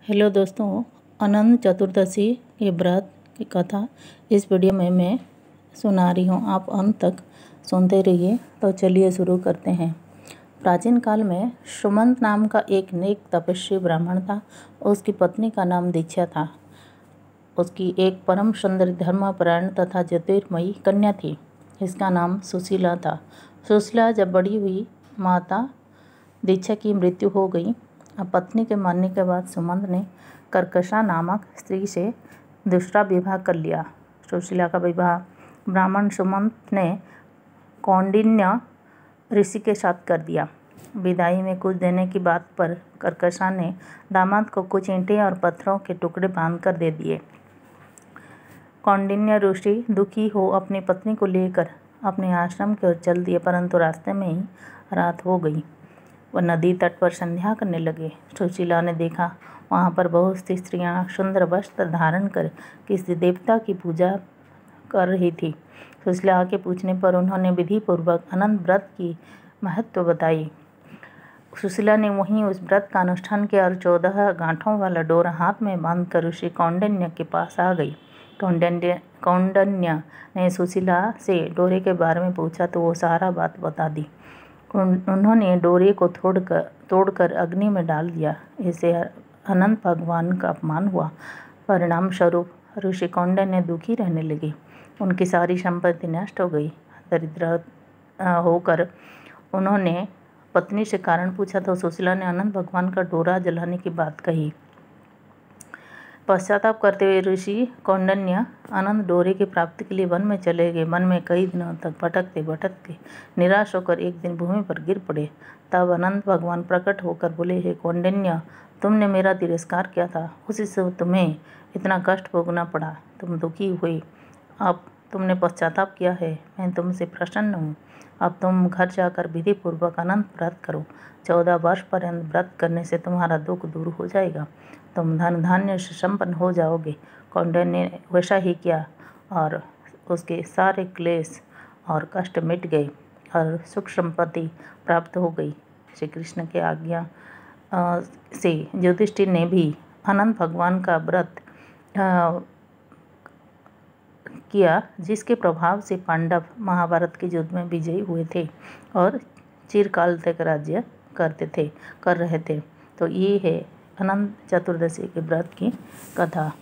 Hello दोस्तों, अनंत चतुर्दशी के व्रत की कथा इस वीडियो में मैं सुना रही हूँ। आप अंत तक सुनते रहिए। तो चलिए शुरू करते हैं। प्राचीन काल में सुमंत नाम का एक नेक तपस्वी ब्राह्मण था। उसकी पत्नी का नाम दीक्षा था। उसकी एक परम सुंदर धर्मपरायण तथा ज्योतिर्मयी कन्या थी। इसका नाम सुशीला था। सुशीला जब बड़ी हुई, माता दीक्षा की मृत्यु हो गई। अब पत्नी के मरने के बाद सुमंत ने कर्कशा नामक स्त्री से दूसरा विवाह कर लिया। सुशीला का विवाह ब्राह्मण सुमंत ने कौंडिन्य ऋषि के साथ कर दिया। विदाई में कुछ देने की बात पर कर्कशा ने दामाद को कुछ ईंटें और पत्थरों के टुकड़े बांध कर दे दिए। कौंडिन्य ऋषि दुखी हो अपनी पत्नी को लेकर अपने आश्रम की ओर चल दिए, परंतु रास्ते में ही रात हो गई। वह नदी तट पर संध्या करने लगे। सुशीला ने देखा वहाँ पर बहुत सी स्त्रियाँ सुंदर वस्त्र धारण कर किसी देवता की पूजा कर रही थी। सुशीला के पूछने पर उन्होंने विधि पूर्वक अनंत व्रत की महत्व बताई। सुशीला ने वहीं उस व्रत का अनुष्ठान किया और 14 गांठों वाला डोरा हाथ में बांधकर ऋषि कौंडिन्य के पास आ गई। कौंडिन्य ने सुशीला से डोरे के बारे में पूछा तो वो सारा बात बता दी। उन्होंने डोरे को तोड़कर अग्नि में डाल दिया। इससे अनंत भगवान का अपमान हुआ। परिणाम स्वरूप ऋषि कौंडिन्य दुखी रहने लगे। उनकी सारी संपत्ति नष्ट हो गई। दरिद्र होकर उन्होंने पत्नी से कारण पूछा तो सुशीला ने अनंत भगवान का डोरा जलाने की बात कही। पश्चाताप करते हुए ऋषि कौंडिन्य अनंत डोरे की प्राप्ति के लिए वन में चले गए। वन में कई दिनों तक भटकते भटकते निराश होकर एक दिन भूमि पर गिर पड़े। तब अनंत भगवान प्रकट होकर बोले, हे कौंडिन्य, तुमने मेरा तिरस्कार किया था, उसी से तुम्हें इतना कष्ट भोगना पड़ा। तुम दुखी हुए, अब तुमने पश्चाताप किया है, मैं तुमसे प्रसन्न हूँ। अब तुम घर जाकर विधि पूर्वक अनंत व्रत करो। 14 वर्ष पर्यंत व्रत करने से तुम्हारा दुख दूर हो जाएगा। तुम धन धान्य से संपन्न हो जाओगे। कौंडिन्य ने वैसा ही किया और उसके सारे क्लेश और कष्ट मिट गए और सुख संपत्ति प्राप्त हो गई। श्री कृष्ण की आज्ञा से युधिष्ठिर ने भी अनंत भगवान का व्रत किया, जिसके प्रभाव से पांडव महाभारत के युद्ध में विजयी हुए थे और चिरकाल तक राज्य कर रहे थे। तो ये है अनंत चतुर्दशी के व्रत की कथा।